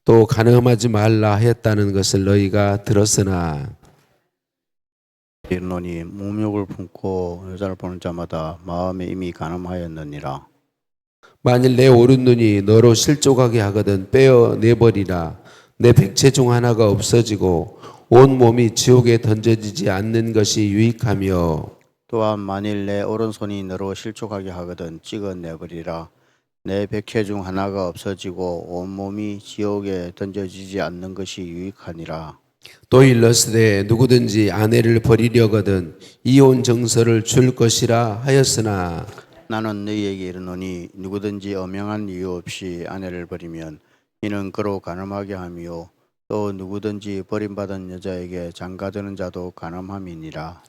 또 간음하지 말라 하였다는 것을 너희가 들었으나 이르노니 목욕을 품고 여자를 보는 자마다 마음에 이미 간음하였느니라. 만일 내 오른눈이 너로 실족하게 하거든 빼어내버리라. 내 백체 중 하나가 없어지고 온 몸이 지옥에 던져지지 않는 것이 유익하며 또한 만일 내 오른손이 너로 실족하게 하거든 찍어내버리라. 내 백해 중 하나가 없어지고 온 몸이 지옥에 던져지지 않는 것이 유익하니라. 또 일렀으되 누구든지 아내를 버리려거든 이혼 정서를 줄 것이라 하였으나 나는 너희에게 이르노니 누구든지 엄명한 이유 없이 아내를 버리면 이는 그로 간음하게 하며 또 누구든지 버림받은 여자에게 장가드는 자도 간음함이니라.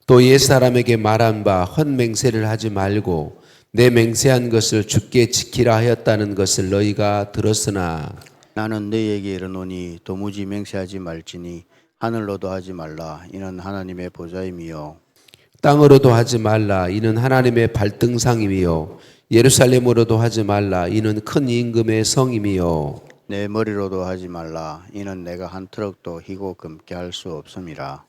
또 옛사람에게 말한 바 헛맹세를 하지 말고 내 맹세한 것을 주께 지키라 하였다는 것을 너희가 들었으나 나는 너희에게 이르노니 도무지 맹세하지 말지니 하늘로도 하지 말라. 이는 하나님의 보좌임이요 땅으로도 하지 말라 이는 하나님의 발등상임이요 예루살렘으로도 하지 말라 이는 큰 임금의 성임이요 내 머리로도 하지 말라. 이는 내가 한 트럭도 희고 금게 할 수 없음이라.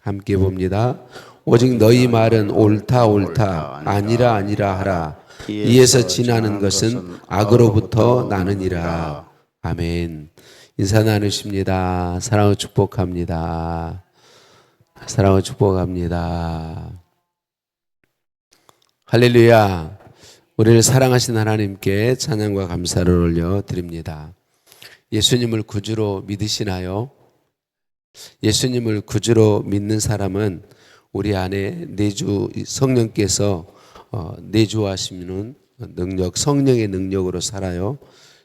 함께 봅니다. 오직 너희 말은 옳다 옳다 아니라 아니라 하라. 이에서 지나는 것은 악으로부터 나느니라. 아멘. 인사 나누십니다. 사랑을 축복합니다. 사랑을 축복합니다. 할렐루야. 우리를 사랑하신 하나님께 찬양과 감사를 올려드립니다. 예수님을 구주로 믿으시나요? 예수님을 구주로 믿는 사람은 우리 안에 내주 성령께서 내주하시는 능력, 성령의 능력으로 살아요.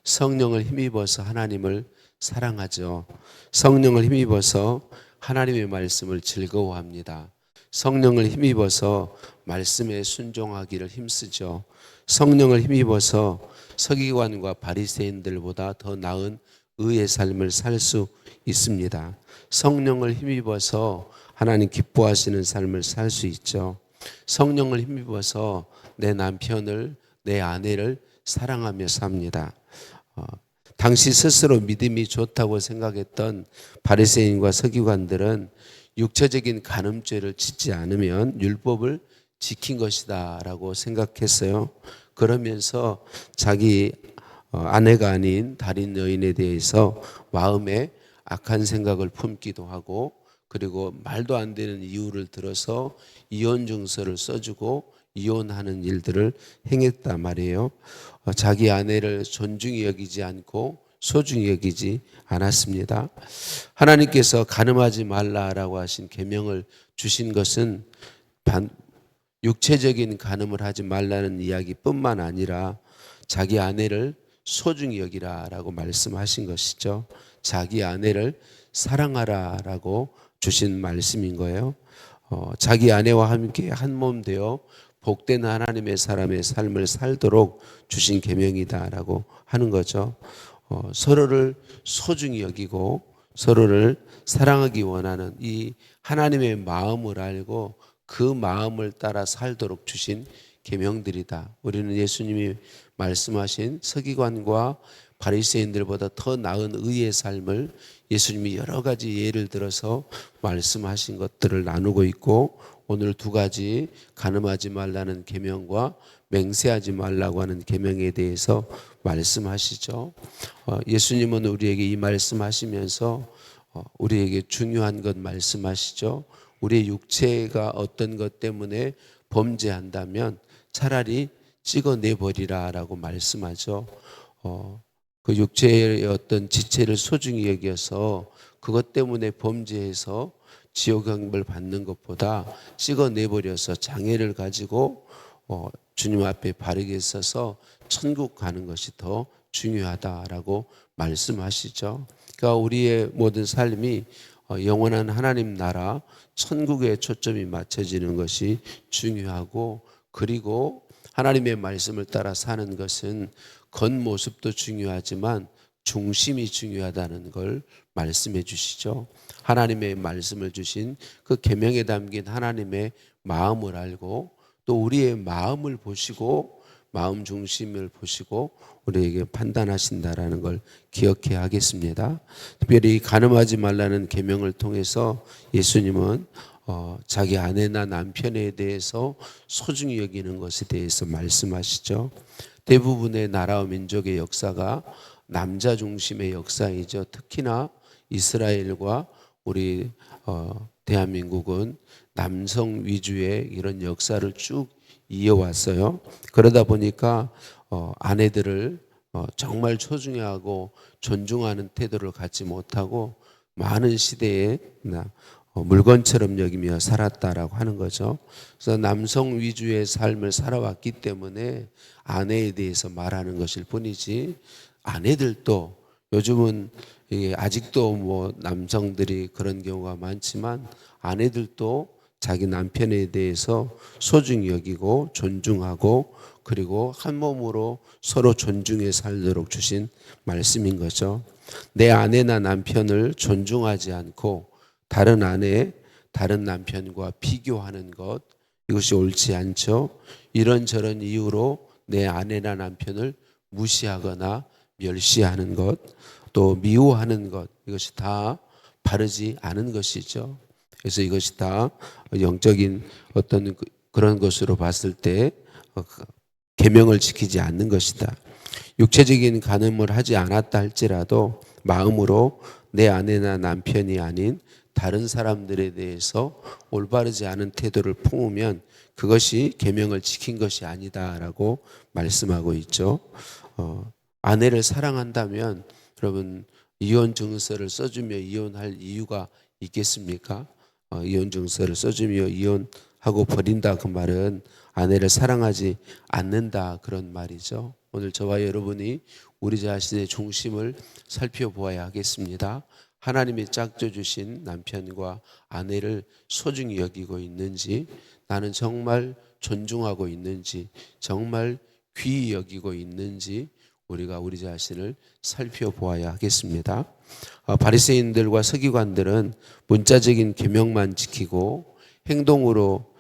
성령을 힘입어서 하나님을 사랑하죠. 성령을 힘입어서 하나님의 말씀을 즐거워합니다. 성령을 힘입어서 말씀에 순종하기를 힘쓰죠. 성령을 힘입어서 서기관과 바리새인들보다 더 나은 의의 삶을 살 수 있습니다. 성령을 힘입어서 하나님 기뻐하시는 삶을 살 수 있죠. 성령을 힘입어서 내 남편을, 내 아내를 사랑하며 삽니다. 당시 스스로 믿음이 좋다고 생각했던 바리새인과 서기관들은 육체적인 간음죄를 짓지 않으면 율법을 지킨 것이다 라고 생각했어요. 그러면서 자기 아내가 아닌 다른 여인에 대해서 마음에 악한 생각을 품기도 하고 그리고 말도 안 되는 이유를 들어서 이혼 증서를 써주고 이혼하는 일들을 행했단 말이에요. 자기 아내를 존중히 여기지 않고 소중히 여기지 않았습니다. 하나님께서 간음하지 말라라고 하신 계명을 주신 것은 육체적인 간음을 하지 말라는 이야기뿐만 아니라 자기 아내를 소중히 여기라라고 말씀하신 것이죠. 자기 아내를 사랑하라라고 주신 말씀인 거예요. 자기 아내와 함께 한 몸 되어 복된 하나님의 사람의 삶을 살도록 주신 계명이다라고 하는 거죠. 서로를 소중히 여기고 서로를 사랑하기 원하는 이 하나님의 마음을 알고 그 마음을 따라 살도록 주신 계명들이다. 우리는 예수님이 말씀하신 서기관과 바리새인들보다 더 나은 의의 삶을 예수님이 여러 가지 예를 들어서 말씀하신 것들을 나누고 있고 오늘 두 가지 간음하지 말라는 계명과 맹세하지 말라고 하는 계명에 대해서 말씀하시죠. 예수님은 우리에게 이 말씀하시면서 우리에게 중요한 것 말씀하시죠. 우리의 육체가 어떤 것 때문에 범죄한다면 차라리 찍어내버리라라고 말씀하죠. 그 육체의 어떤 지체를 소중히 여겨서 그것 때문에 범죄해서 지옥형벌 받는 것보다 찍어내버려서 장애를 가지고 주님 앞에 바르게 서서 천국 가는 것이 더 중요하다라고 말씀하시죠. 그러니까 우리의 모든 삶이 영원한 하나님 나라 천국에 초점이 맞춰지는 것이 중요하고 그리고 하나님의 말씀을 따라 사는 것은 겉모습도 중요하지만 중심이 중요하다는 걸 말씀해 주시죠. 하나님의 말씀을 주신 그 계명에 담긴 하나님의 마음을 알고 또 우리의 마음을 보시고 마음 중심을 보시고 우리에게 판단하신다라는 걸 기억해야 하겠습니다. 특별히 간음하지 말라는 계명을 통해서 예수님은 자기 아내나 남편에 대해서 소중히 여기는 것에 대해서 말씀하시죠. 대부분의 나라와 민족의 역사가 남자 중심의 역사이죠. 특히나 이스라엘과 우리 대한민국은 남성 위주의 이런 역사를 쭉 이어왔어요. 그러다 보니까 아내들을 정말 소중히 하고 존중하는 태도를 갖지 못하고 많은 시대에 물건처럼 여기며 살았다라고 하는 거죠. 그래서 남성 위주의 삶을 살아왔기 때문에 아내에 대해서 말하는 것일 뿐이지, 아내들도 요즘은 아직도 뭐 남성들이 그런 경우가 많지만 아내들도 자기 남편에 대해서 소중히 여기고 존중하고 그리고 한 몸으로 서로 존중해 살도록 주신 말씀인 거죠. 내 아내나 남편을 존중하지 않고 다른 아내, 다른 남편과 비교하는 것, 이것이 옳지 않죠. 이런저런 이유로 내 아내나 남편을 무시하거나 멸시하는 것, 또 미워하는 것, 이것이 다 바르지 않은 것이죠. 그래서 이것이 다 영적인 어떤 그런 것으로 봤을 때 계명을 지키지 않는 것이다. 육체적인 간음을 하지 않았다 할지라도 마음으로 내 아내나 남편이 아닌 다른 사람들에 대해서 올바르지 않은 태도를 품으면 그것이 계명을 지킨 것이 아니다라고 말씀하고 있죠. 아내를 사랑한다면 여러분 이혼 증서를 써주며 이혼할 이유가 있겠습니까? 이혼 증서를 써주며 이혼하고 버린다, 그 말은 아내를 사랑하지 않는다 그런 말이죠. 오늘 저와 여러분이 우리 자신의 중심을 살펴보아야 하겠습니다. 하나님이 짝져 주신 남편과 아내를 소중히 여기고 있는지, 나는 정말 존중하고 있는지, 정말 귀히 여기고 있는지 우리가 우리 자신을 살펴보아야 하겠습니다. 바리새인들과 서기관들은 문자적인 계명만 지키고 행동으로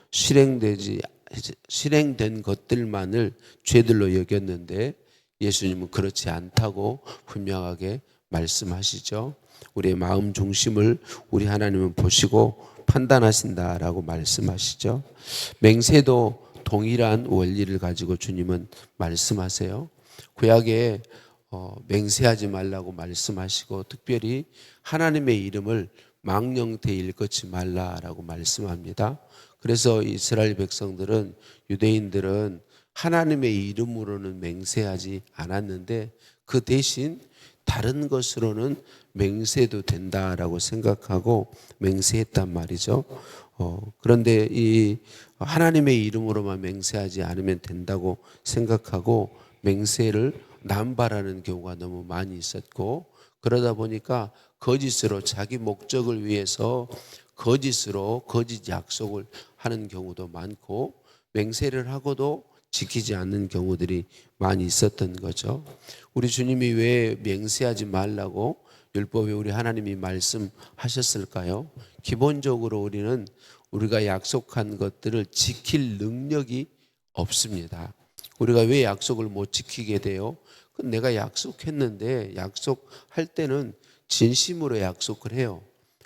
실행된 것들만을 죄들로 여겼는데 예수님은 그렇지 않다고 분명하게 말씀하시죠. 우리의 마음 중심을 우리 하나님은 보시고 판단하신다라고 말씀하시죠. 맹세도 동일한 원리를 가지고 주님은 말씀하세요. 구약에 맹세하지 말라고 말씀하시고 특별히 하나님의 이름을 망령되이 일컫지 말라라고 말씀합니다. 그래서 이스라엘 백성들은, 유대인들은 하나님의 이름으로는 맹세하지 않았는데 그 대신 다른 것으로는 맹세도 된다라고 생각하고 맹세했단 말이죠. 그런데 이 하나님의 이름으로만 맹세하지 않으면 된다고 생각하고 맹세를 남발하는 경우가 너무 많이 있었고, 그러다 보니까 거짓으로 자기 목적을 위해서 거짓으로 거짓 약속을 하는 경우도 많고 맹세를 하고도 지키지 않는 경우들이 많이 있었던 거죠. 우리 주님이 왜 맹세하지 말라고 율법에 우리 하나님이 말씀하셨을까요? 기본적으로 우리는 우리가 약속한 것들을 지킬 능력이 없습니다. 우리가 왜 약속을 못 지키게 돼요? 내가 약속했는데 약속할 때는 진심으로 약속을 해요.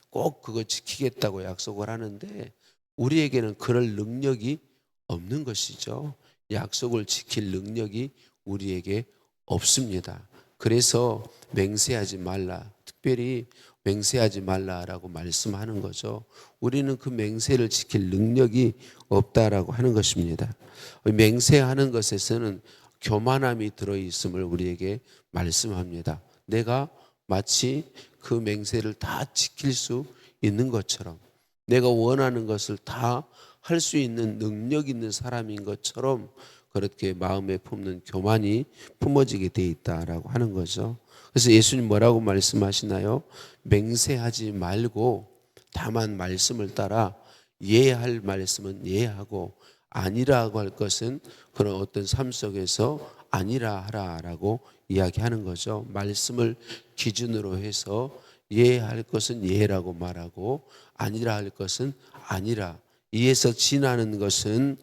꼭 그거 지키겠다고 약속을 하는데 우리에게는 그럴 능력이 없는 것이죠. 약속을 지킬 능력이 우리에게 없습니다. 그래서 맹세하지 말라, 특별히 맹세하지 말라라고 말씀하는 거죠. 우리는 그 맹세를 지킬 능력이 없다라고 하는 것입니다. 맹세하는 것에서는 교만함이 들어있음을 우리에게 말씀합니다. 내가 마치 그 맹세를 다 지킬 수 있는 것처럼, 내가 원하는 것을 다 할 수 있는 능력 있는 사람인 것처럼 그렇게 마음에 품는 교만이 품어지게 돼 있다라고 하는 거죠. 그래서 예수님 뭐라고 말씀하시나요? 맹세하지 말고 다만 말씀을 따라 예할 말씀은 예하고 아니라고 할 것은 그런 어떤 삶 속에서 아니라 하라라고 이야기하는 거죠. 말씀을 기준으로 해서 예할 것은 예라고 말하고 아니라 할 것은 아니라, 이에서 지나는 것은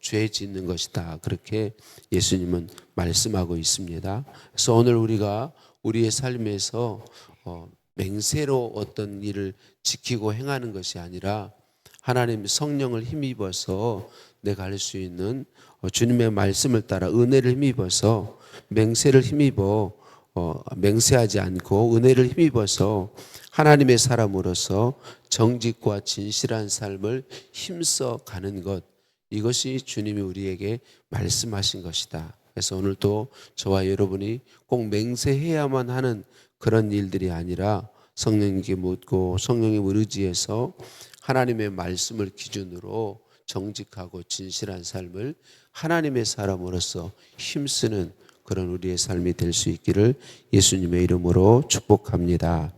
죄 짓는 것이다. 그렇게 예수님은 말씀하고 있습니다. 그래서 오늘 우리가 우리의 삶에서 맹세로 어떤 일을 지키고 행하는 것이 아니라 하나님 성령을 힘입어서 내가 할 수 있는 주님의 말씀을 따라 은혜를 힘입어서 맹세를 힘입어 맹세하지 않고 은혜를 힘입어서 하나님의 사람으로서 정직과 진실한 삶을 힘써 가는 것, 이것이 주님이 우리에게 말씀하신 것이다. 그래서 오늘도 저와 여러분이 꼭 맹세해야만 하는 그런 일들이 아니라 성령님께 묻고 성령님을 의지해서 하나님의 말씀을 기준으로 정직하고 진실한 삶을 하나님의 사람으로서 힘쓰는 그런 우리의 삶이 될 수 있기를 예수님의 이름으로 축복합니다.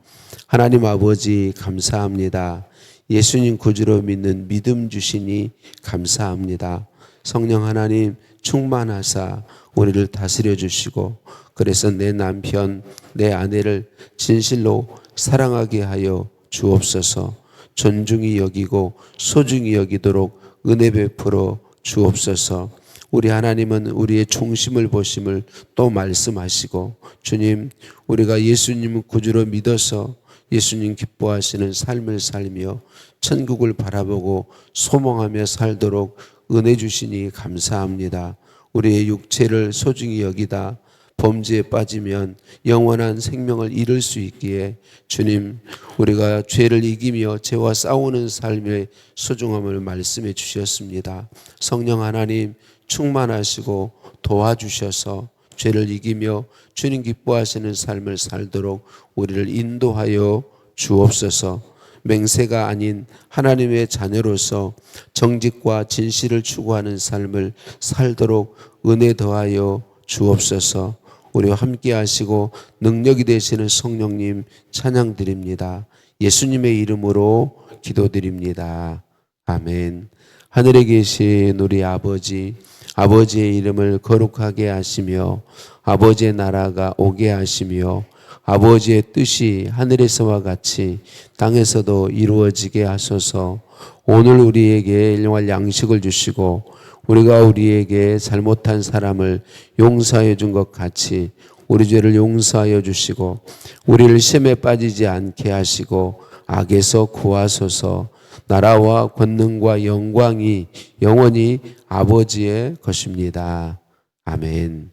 하나님 아버지 감사합니다. 예수님 구주로 믿는 믿음 주시니 감사합니다. 성령 하나님 충만하사 우리를 다스려 주시고, 그래서 내 남편 내 아내를 진실로 사랑하게 하여 주옵소서. 존중히 여기고 소중히 여기도록 은혜 베풀어 주옵소서. 우리 하나님은 우리의 중심을 보심을 또 말씀하시고, 주님 우리가 예수님을 구주로 믿어서 예수님 기뻐하시는 삶을 살며 천국을 바라보고 소망하며 살도록 은혜 주시니 감사합니다. 우리의 육체를 소중히 여기다 범죄에 빠지면 영원한 생명을 잃을 수 있기에 주님 우리가 죄를 이기며 죄와 싸우는 삶의 소중함을 말씀해 주셨습니다. 성령 하나님 충만하시고 도와주셔서 죄를 이기며 주님 기뻐하시는 삶을 살도록 우리를 인도하여 주옵소서. 맹세가 아닌 하나님의 자녀로서 정직과 진실을 추구하는 삶을 살도록 은혜 더하여 주옵소서. 우리와 함께 하시고 능력이 되시는 성령님 찬양 드립니다. 예수님의 이름으로 기도드립니다. 아멘. 하늘에 계신 우리 아버지, 아버지의 이름을 거룩하게 하시며 아버지의 나라가 오게 하시며 아버지의 뜻이 하늘에서와 같이 땅에서도 이루어지게 하소서. 오늘 우리에게 일용할 양식을 주시고 우리가 우리에게 잘못한 사람을 용서해 준 것 같이 우리 죄를 용서하여 주시고 우리를 시험에 빠지지 않게 하시고 악에서 구하소서. 나라와 권능과 영광이 영원히 아버지의 것입니다. 아멘.